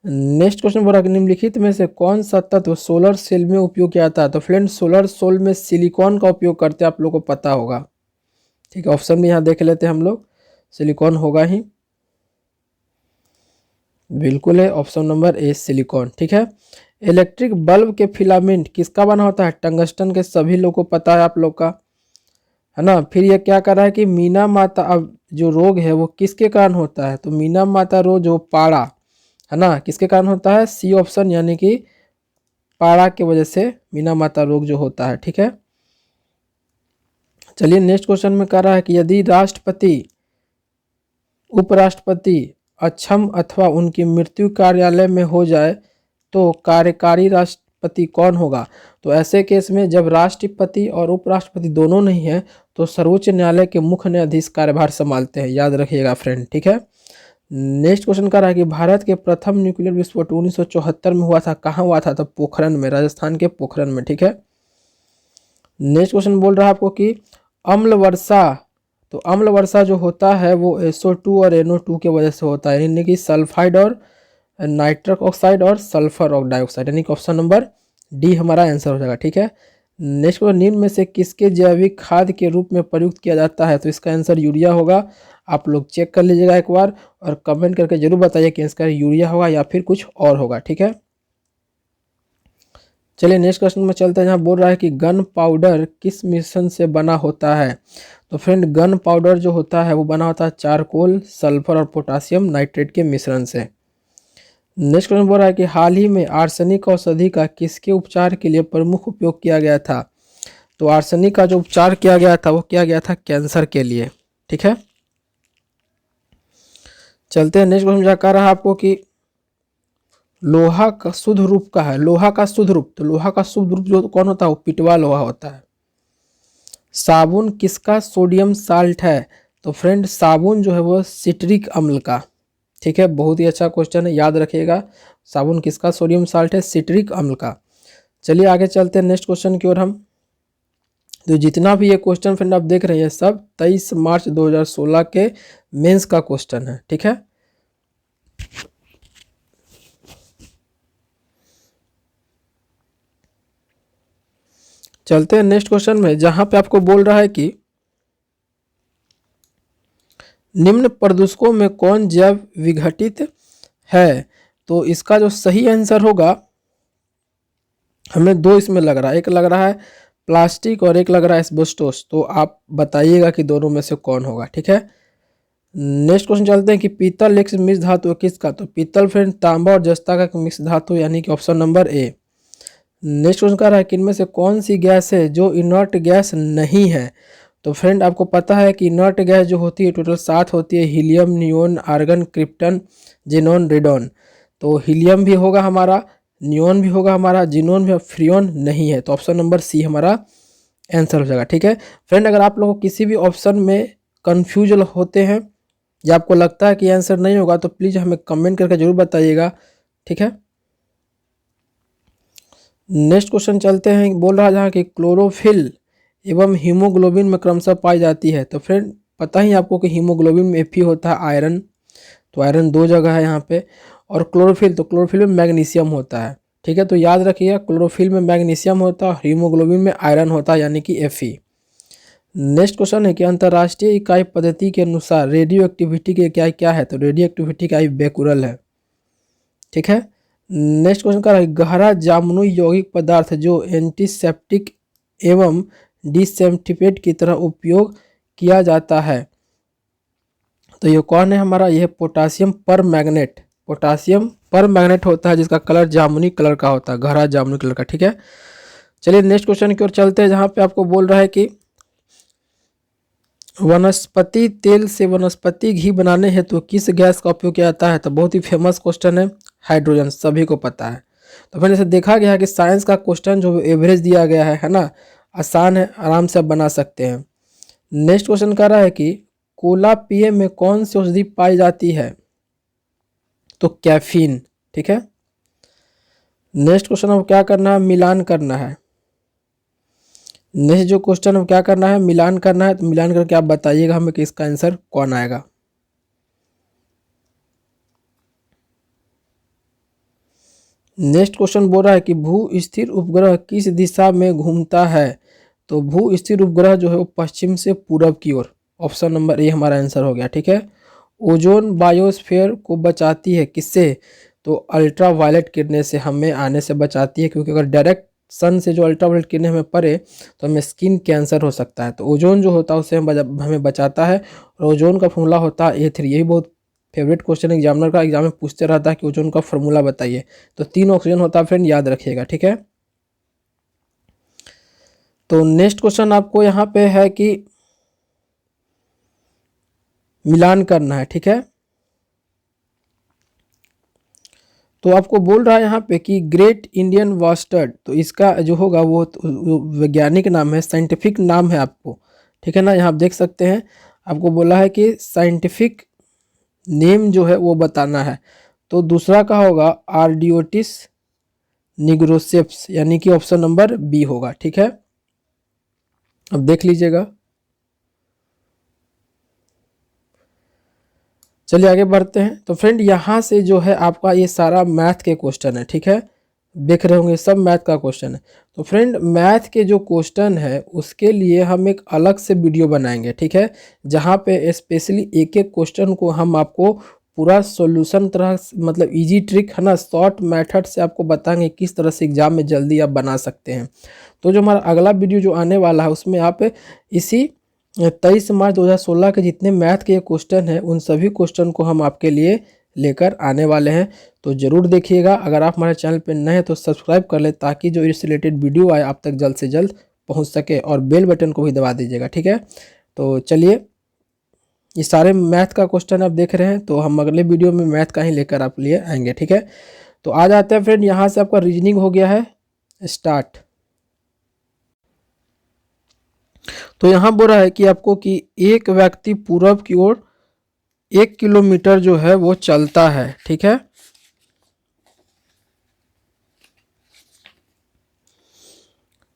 नेक्स्ट क्वेश्चन बोल रहा है निम्नलिखित में से कौन सा तत्व सोलर सेल में उपयोग किया जाता है। तो फ्रेंड सोलर सेल में सिलिकॉन का उपयोग करते हैं, आप लोगों को पता होगा। ठीक है, ऑप्शन भी यहाँ देख लेते हैं हम लोग, सिलिकॉन होगा ही, बिल्कुल है, ऑप्शन नंबर ए सिलिकॉन। ठीक है, इलेक्ट्रिक बल्ब के फिलामेंट किसका बना होता है, टंगस्टन के, सभी लोगों को पता है आप लोग का, है ना। फिर ये क्या कर रहा है कि मीना माता अब जो रोग है वो किसके कारण होता है, तो मीना माता रोग जो पाड़ा है ना, किसके कारण होता है, सी ऑप्शन, यानी कि पाड़ा की वजह से मीना माता रोग जो होता है। ठीक है, चलिए नेक्स्ट क्वेश्चन में कह रहा है कि यदि राष्ट्रपति, उपराष्ट्रपति अक्षम अथवा उनकी मृत्यु कार्यालय में हो जाए तो कार्यकारी राष्ट्रपति कौन होगा। तो ऐसे केस में जब राष्ट्रपति और उपराष्ट्रपति दोनों नहीं है तो सर्वोच्च न्यायालय के मुख्य न्यायाधीश कार्यभार संभालते हैं, याद रखिएगा फ्रेंड। ठीक है, नेक्स्ट क्वेश्चन कर रहा है कि भारत के प्रथम न्यूक्लियर विस्फोट 1974 में हुआ था, कहाँ हुआ था, तो पोखरण में, राजस्थान के पोखरण में। ठीक है, नेक्स्ट क्वेश्चन बोल रहा है आपको कि अम्ल वर्षा, तो अम्ल वर्षा जो होता है वो SO2 और NO2 की वजह से होता है, यानी कि सल्फाइड और नाइट्रस ऑक्साइड और सल्फर और डाइऑक्साइड, यानी कि ऑप्शन नंबर डी हमारा आंसर हो जाएगा। ठीक है, नेक्स्ट निम्न में से किसके जैविक खाद के रूप में प्रयुक्त किया जाता है, तो इसका आंसर यूरिया होगा। आप लोग चेक कर लीजिएगा एक बार और कमेंट करके जरूर बताइए कि इसका यूरिया होगा या फिर कुछ और होगा। ठीक है, चलिए नेक्स्ट क्वेश्चन में चलते हैं, जहाँ बोल रहा है कि गन पाउडर किस मिश्रण से बना होता है। तो फ्रेंड गन पाउडर जो होता है वो बना होता है चारकोल, सल्फर और पोटासियम नाइट्रेट के मिश्रण से। नेक्स्ट क्वेश्चन बोल रहा है कि हाल ही में आर्सेनिक औषधि का किसके उपचार के लिए प्रमुख उपयोग किया गया था। तो आर्सेनिक का जो उपचार किया गया था वो किया गया था कैंसर के लिए। ठीक है, चलते हैं नेक्स्ट क्वेश्चन क्या कह रहा है आपको कि लोहा का शुद्ध रूप का है, लोहा का शुद्ध रूप, तो लोहा का शुद्ध रूप जो कौन होता है वो पिटवा लोहा होता है। साबुन किसका सोडियम साल्ट है, तो फ्रेंड साबुन जो है वो सिट्रिक अम्ल का। ठीक है, बहुत ही अच्छा क्वेश्चन है, याद रखिएगा। साबुन किसका सोडियम साल्ट है, सिट्रिक अम्ल का। चलिए आगे चलते हैं नेक्स्ट क्वेश्चन की ओर हम। तो जितना भी ये क्वेश्चन फ्रेंड आप देख रहे हैं सब 23 मार्च 2016 के मेंस का क्वेश्चन है। ठीक है, चलते हैं नेक्स्ट क्वेश्चन में, जहां पे आपको बोल रहा है कि निम्न प्रदूषकों में कौन जैव विघटित है। तो इसका जो सही आंसर होगा, हमें दो इसमें लग रहा है, एक लग रहा है प्लास्टिक और एक लग रहा है एस्बेस्टोस। तो आप बताइएगा कि दोनों में से कौन होगा। ठीक है, नेक्स्ट क्वेश्चन चलते हैं कि पीतल एक मिश्र धातु किसका। तो पीतल फ्रेंड तांबा और जस्ता का मिश्र धातु, यानी कि option number A. Next question कह रहा है कि इनमें से कौन सी गैस है जो इनर्ट गैस नहीं है। तो फ्रेंड आपको पता है कि इनर्ट गैस जो होती है टोटल 7 होती है, helium, neon, argon, krypton, xenon, radon. तो हीलियम भी होगा हमारा, नियोन भी होगा हमारा, जिनोन भी, फ्रियोन नहीं है। तो ऑप्शन नंबर सी हमारा आंसर हो जाएगा। ठीक है फ्रेंड, अगर आप लोगों को किसी भी ऑप्शन में कंफ्यूज होते हैं या आपको लगता है कि आंसर नहीं होगा तो प्लीज़ हमें कमेंट करके जरूर बताइएगा, ठीक है। नेक्स्ट क्वेश्चन चलते हैं। बोल रहा है जहाँ कि क्लोरोफिल एवं हीमोग्लोबिन में क्रमशः पाई जाती है। तो फ्रेंड पता ही आपको कि हीमोग्लोबिन में Fe होता है आयरन, तो आयरन 2 जगह है यहाँ पे, और क्लोरोफिल, तो क्लोरोफिल में मैग्नीशियम होता है, ठीक है। तो याद रखिएगा क्लोरोफिल में मैग्नीशियम होता है, हीमोग्लोबिन में आयरन होता है यानी कि Fe। नेक्स्ट क्वेश्चन है कि अंतर्राष्ट्रीय इकाई पद्धति के अनुसार रेडियो एक्टिविटी की इकाई क्या है। तो रेडियो एक्टिविटी इकाई बेकुरल है, ठीक है। नेक्स्ट क्वेश्चन का है गहरा जामुनी यौगिक पदार्थ जो एंटीसेप्टिक एवं डिसइंफेक्टेंट की तरह उपयोग किया जाता है। तो ये कौन है हमारा, यह पोटासियम परमैंगनेट। पोटासियम परमैंगनेट होता है जिसका कलर जामुनी कलर का होता है, गहरा जामुनी कलर का, ठीक है। चलिए नेक्स्ट क्वेश्चन की ओर चलते हैं जहाँ पे आपको बोल रहा है कि वनस्पति तेल से वनस्पति घी बनाने हेतु तो किस गैस का उपयोग किया जाता है। तो बहुत ही फेमस क्वेश्चन है, हाइड्रोजन, सभी को पता है। तो फिर जैसे देखा गया है कि साइंस का क्वेश्चन जो एवरेज दिया गया है ना, आसान है, आराम से आप बना सकते हैं। नेक्स्ट क्वेश्चन कह रहा है कि कोला पिए में कौन सी औषधि पाई जाती है। तो कैफीन, ठीक है। नेक्स्ट क्वेश्चन अब क्या करना है, मिलान करना है। नेक्स्ट जो क्वेश्चन अब क्या करना है, मिलान करना है। तो मिलान करके आप बताइएगा हमें कि इसका आंसर कौन आएगा। नेक्स्ट क्वेश्चन बोल रहा है कि भू स्थिर उपग्रह किस दिशा में घूमता है। तो भू स्थिर उपग्रह जो है वो पश्चिम से पूरब की ओर। ऑप्शन नंबर ए हमारा आंसर हो गया, ठीक है। ओजोन बायोस्फीयर को बचाती है किससे। तो अल्ट्रा वायलेट किरणें से हमें आने से बचाती है, क्योंकि अगर डायरेक्ट सन से जो अल्ट्रा वायलेट किरणें हमें पड़े तो हमें स्किन कैंसर हो सकता है। तो ओजोन जो होता है उससे हमें बचाता है, और ओजोन का फॉर्मूला होता है A3। यही बहुत फेवरेट क्वेश्चन एग्जामिनर का, एग्जाम में पूछते रहता है कि ओजोन का फॉर्मूला बताइए। तो 3 ऑक्सीजन होता है फ्रेंड, याद रखिएगा, ठीक है। तो नेक्स्ट क्वेश्चन आपको यहाँ पे है कि मिलान करना है, ठीक है। तो आपको बोल रहा है यहाँ पे कि ग्रेट इंडियन बस्टर्ड, तो इसका जो होगा वो वैज्ञानिक नाम है, साइंटिफिक नाम है आपको, ठीक है ना। यहाँ आप देख सकते हैं आपको बोला है कि साइंटिफिक नेम जो है वो बताना है। तो दूसरा का होगा आर्डियोटिस निग्रोसेप्स, यानी कि ऑप्शन नंबर बी होगा, ठीक है। अब देख लीजिएगा। चलिए आगे बढ़ते हैं। तो फ्रेंड यहाँ से जो है आपका ये सारा मैथ के क्वेश्चन है, ठीक है। देख रहे होंगे सब मैथ का क्वेश्चन है। तो फ्रेंड मैथ के जो क्वेश्चन है उसके लिए हम एक अलग से वीडियो बनाएंगे, ठीक है, जहाँ पे स्पेशली एक एक क्वेश्चन को हम आपको पूरा सॉल्यूशन तरह मतलब इजी ट्रिक है ना, शॉर्ट मेथड से आपको बताएंगे किस तरह से एग्जाम में जल्दी आप बना सकते हैं। तो जो हमारा अगला वीडियो जो आने वाला है उसमें आप इसी 23 मार्च 2016 के जितने मैथ के क्वेश्चन हैं उन सभी क्वेश्चन को हम आपके लिए लेकर आने वाले हैं। तो ज़रूर देखिएगा। अगर आप हमारे चैनल पर नए हैं तो सब्सक्राइब कर लें ताकि जो इससे रिलेटेड वीडियो आए आप तक जल्द से जल्द पहुंच सके, और बेल बटन को भी दबा दीजिएगा, ठीक है। तो चलिए ये सारे मैथ का क्वेश्चन आप देख रहे हैं, तो हम अगले वीडियो में मैथ का ही लेकर आप लिए आएंगे, ठीक है। तो आ जाते हैं फ्रेंड, यहाँ से आपका रीजनिंग हो गया है स्टार्ट। तो यहाँ बोल रहा है कि आपको कि एक व्यक्ति पूरब की ओर 1 किलोमीटर जो है वो चलता है, ठीक है।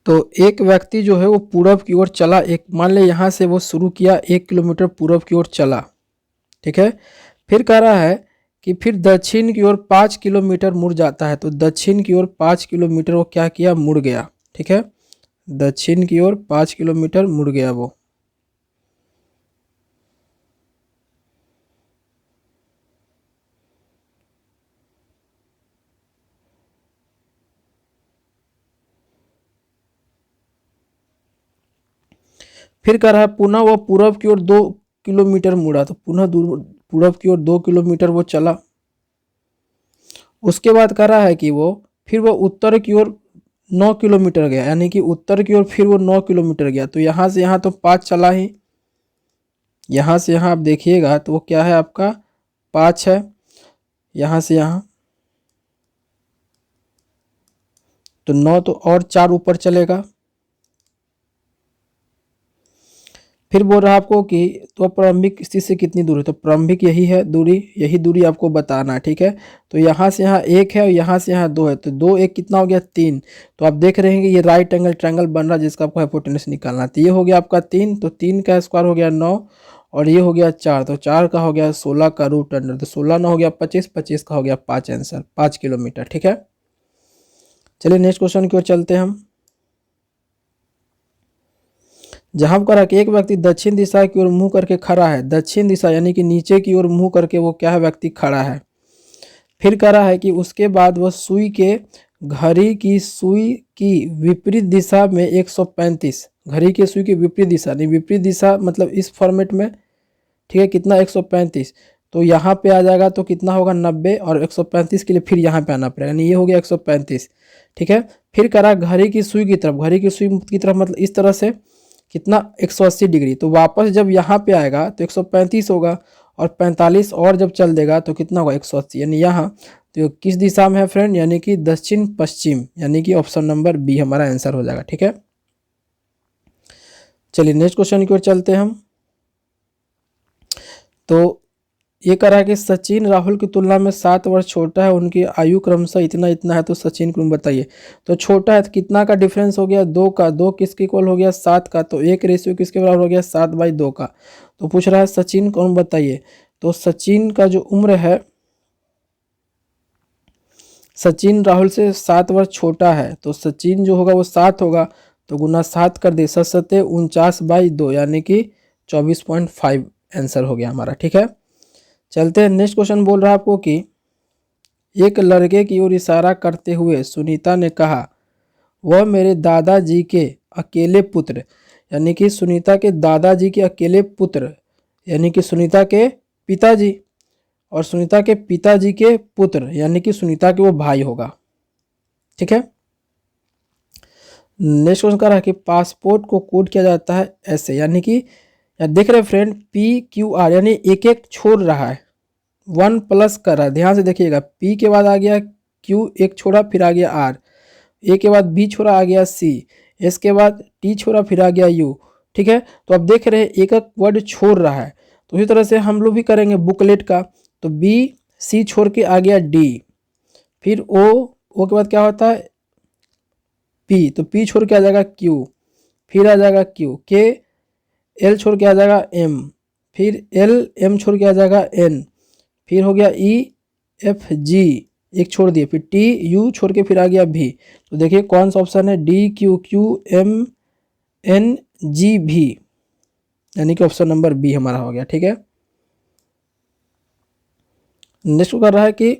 तो एक व्यक्ति जो है वो पूरब की ओर चला, एक मान ले यहाँ से वो शुरू किया 1 किलोमीटर पूरब की ओर चला, ठीक है। फिर कह रहा है कि फिर दक्षिण की ओर 5 किलोमीटर मुड़ जाता है। तो दक्षिण की ओर 5 किलोमीटर वो क्या किया, मुड़ गया, ठीक है। दक्षिण की ओर 5 किलोमीटर मुड़ गया वो। फिर कह रहा है पुनः वो पूरब की ओर 2 किलोमीटर मुड़ा। तो पुनः पूरब की ओर 2 किलोमीटर वो चला। उसके बाद कह रहा है कि वो फिर वो उत्तर की ओर 9 किलोमीटर गया, यानी कि उत्तर की ओर फिर वो 9 किलोमीटर गया। तो यहाँ से यहाँ तो 5 चला ही, यहाँ से यहाँ आप देखिएगा तो वो क्या है आपका 5 है, यहाँ से यहाँ तो 9, तो और 4 ऊपर चलेगा। फिर बोल रहा है आपको कि तो प्रारंभिक स्थिति से कितनी दूर है, तो प्रारंभिक यही है दूरी, यही दूरी आपको बताना है। ठीक है, तो यहाँ से यहाँ 1 है और यहाँ से यहाँ 2 है, तो 2 1 कितना हो गया 3। तो आप देख रहे हैं कि ये राइट एंगल ट्रायंगल बन रहा है जिसका आपको हाइपोटेनस निकालना है। तो ये हो गया आपका 3, तो 3 का स्क्वायर हो गया 9 और ये हो गया 4, तो 4 का हो गया 16 का रूट अंडर, तो 16 9 हो गया 25, 25 का हो गया 5 आंसर, 5 किलोमीटर। ठीक है, चलिए नेक्स्ट क्वेश्चन की ओर चलते हैं हम। जहां पर कहा कि एक व्यक्ति दक्षिण दिशा की ओर मुंह करके खड़ा है, दक्षिण दिशा यानी कि नीचे की ओर मुंह करके वो क्या है व्यक्ति खड़ा है। फिर कह रहा है कि उसके बाद वह सुई के घड़ी की सुई की विपरीत दिशा में 135, घड़ी की सुई की विपरीत दिशा, नहीं विपरीत दिशा मतलब इस फॉर्मेट में, ठीक है, कितना 135, तो यहाँ पे आ जाएगा तो कितना होगा 90 और 135 के लिए फिर यहाँ पे आना पड़ेगा, यानी ये हो गया 135। ठीक है, फिर करा घड़ी की सुई की तरफ, घड़ी की सुई की तरफ मतलब इस तरह से कितना 180 डिग्री, तो वापस जब यहाँ पे आएगा तो 135 होगा और 45 और जब चल देगा तो कितना होगा 180, यानी यहाँ तो किस दिशा में है फ्रेंड, यानी कि दक्षिण पश्चिम, यानी कि ऑप्शन नंबर बी हमारा आंसर हो जाएगा। ठीक है, चलिए नेक्स्ट क्वेश्चन की ओर चलते हैं हम। तो ये कह रहा है कि सचिन राहुल की तुलना में 7 वर्ष छोटा है, उनकी आयु क्रमशः इतना इतना है, तो सचिन को बताइए। तो छोटा है तो कितना का डिफरेंस हो गया 2 का, 2 किसके इक्वल हो गया 7 का, तो 1 रेशियो किसके बराबर हो गया 7/2 का। तो पूछ रहा है सचिन कौन बताइए। तो सचिन का जो उम्र है, सचिन राहुल से 7 वर्ष छोटा है, तो सचिन जो होगा वो 7 होगा, तो गुना 7 कर दे, 7 49/2 यानी कि 24.5 आंसर हो गया हमारा। ठीक है, चलते हैं नेक्स्ट क्वेश्चन। बोल रहा है आपको कि एक लड़के की ओर इशारा करते हुए सुनीता ने कहा वह मेरे दादाजी के अकेले पुत्र, यानी कि सुनीता के दादाजी के अकेले पुत्र, यानी कि सुनीता के पिताजी, और सुनीता के पिताजी के पुत्र यानी कि सुनीता के वो भाई होगा। ठीक है, नेक्स्ट क्वेश्चन कह रहा है कि पासपोर्ट को कोड किया जाता है ऐसे, यानी कि देख रहे फ्रेंड PQR, यानी एक एक छोड़ रहा है, 1 प्लस कर रहा है, ध्यान से देखिएगा। P के बाद आ गया Q एक छोड़ा, फिर आ गया R, A के बाद B छोड़ा आ गया C, S के बाद T छोड़ा फिर आ गया U। ठीक है, तो अब देख रहे हैं एक एक वर्ड छोड़ रहा है, तो इसी तरह से हम लोग भी करेंगे बुकलेट का। तो B C छोड़ के आ गया D, फिर O के बाद क्या होता है P, तो P छोड़ के आ जाएगा Q, फिर आ जाएगा Q, K L छोड़ के आ जाएगा M, फिर L M छोड़ के आ जाएगा N, फिर हो गया E F G एक छोड़ दिए, फिर T U छोड़ के फिर आ गया V। तो देखिए कौन सा ऑप्शन है D Q Q M N G V, यानी कि ऑप्शन नंबर बी हमारा हो गया। ठीक है, नेक्स्ट कर रहा है कि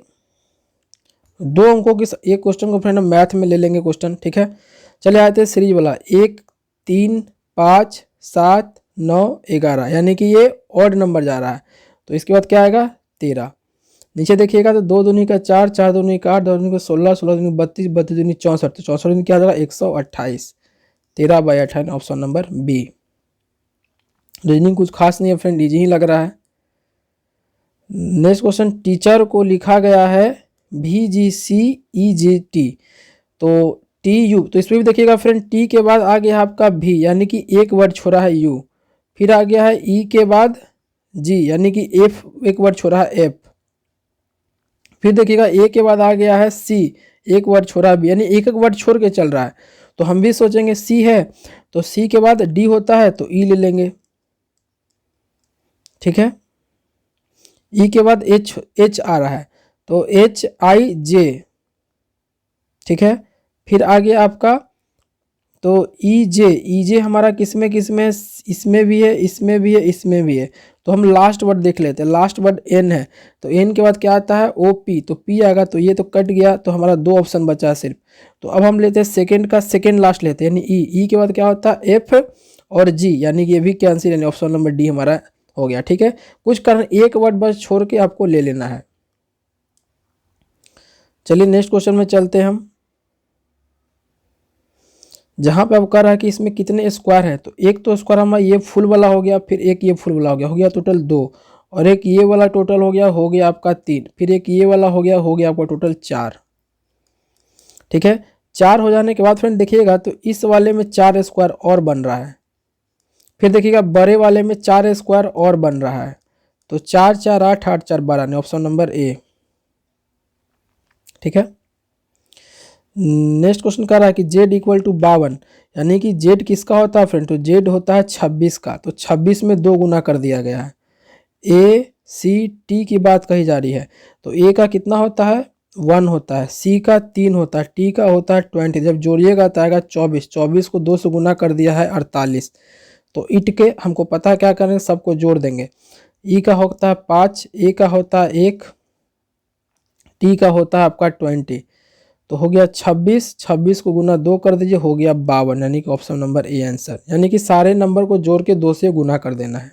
2 अंकों की एक क्वेश्चन को फ्रेंड मैथ में ले लेंगे क्वेश्चन। ठीक है, चले आते हैं सीरीज वाला 1 3 5 7 9 11, यानी कि ये ऑड नंबर जा रहा है, तो इसके बाद क्या आएगा 13। नीचे देखिएगा तो 2 दूनी का 4, 4 दूनी का 8, 2 दूनी का 16, 16 दूनी 32, 32 दूनी 64, तो 64 दूनी क्या आ जाएगा 128, 13/28 ऑप्शन नंबर बी। रीजनिंग कुछ खास नहीं है फ्रेंड, इजी ही लग रहा है। नेक्स्ट क्वेश्चन, टीचर को लिखा गया है VGCEGT, तो TU, तो इसमें भी देखिएगा फ्रेंड T के बाद आ गया आपका V, यानी कि एक वर्ड छोड़ा है U, फिर आ गया है E के बाद G, यानी कि F एक वर्ड छोड़ा है F, फिर देखिएगा A के बाद आ गया है C, एक वर्ड छोड़ा है B, यानी एक एक वर्ड छोड़ के चल रहा है। तो हम भी सोचेंगे C है तो C के बाद D होता है तो E ले लेंगे। ठीक है, E के बाद H आ रहा है तो HIJ। ठीक है, फिर आ गया आपका तो EJ हमारा किसमें किसमें, इसमें भी है, इसमें भी है, इसमें भी है, तो हम लास्ट वर्ड देख लेते हैं। लास्ट वर्ड N है तो N के बाद क्या आता है OP, तो P आएगा, तो ये तो कट गया, तो हमारा 2 ऑप्शन बचा है सिर्फ। तो अब हम लेते हैं सेकंड का सेकंड लास्ट लेते हैं, यानी E के बाद क्या होता है F और G, यानी कि ये भी कैंसिल, यानी ऑप्शन नंबर डी हमारा हो गया। ठीक है, कुछ कारण एक वर्ड बस छोड़ के आपको ले लेना है। चलिए नेक्स्ट क्वेश्चन में चलते हैं हम, जहां पे अब कह रहा है कि इसमें कितने स्क्वायर है। तो एक तो स्क्वायर हमारा ये फुल वाला हो गया, फिर एक ये फुल वाला हो गया टोटल 2, और एक ये वाला टोटल हो गया आपका 3, फिर एक ये वाला हो गया आपका टोटल 4। ठीक है, 4 हो जाने के बाद फ्रेंड देखिएगा तो इस वाले में 4 स्क्वायर और बन रहा है, फिर देखिएगा बड़े वाले में 4 स्क्वायर और बन रहा है, तो 4 4 8 8 4 12, ऑप्शन नंबर ए। ठीक है। नेक्स्ट क्वेश्चन कह रहा है कि z इक्वल टू 52, यानी कि z किसका होता है फ्रेंड, तो z होता है 26 का, तो 26 में 2 गुना कर दिया गया है। a c t की बात कही जा रही है, तो a का कितना होता है 1 होता है, c का 3 होता है, t का होता है 20, जब जोड़िएगा तो आएगा 24, 24 को 2 से गुना कर दिया है 48। तो ईट के हमको पता है क्या करेंगे, सबको जोड़ देंगे। ई का होता है 5, ए का होता है 1, टी का होता है आपका 20, तो हो गया 26, 26 को गुना 2 कर दीजिए, हो गया 52, यानी कि ऑप्शन नंबर ए आंसर, यानी कि सारे नंबर को जोड़ के 2 से गुना कर देना है।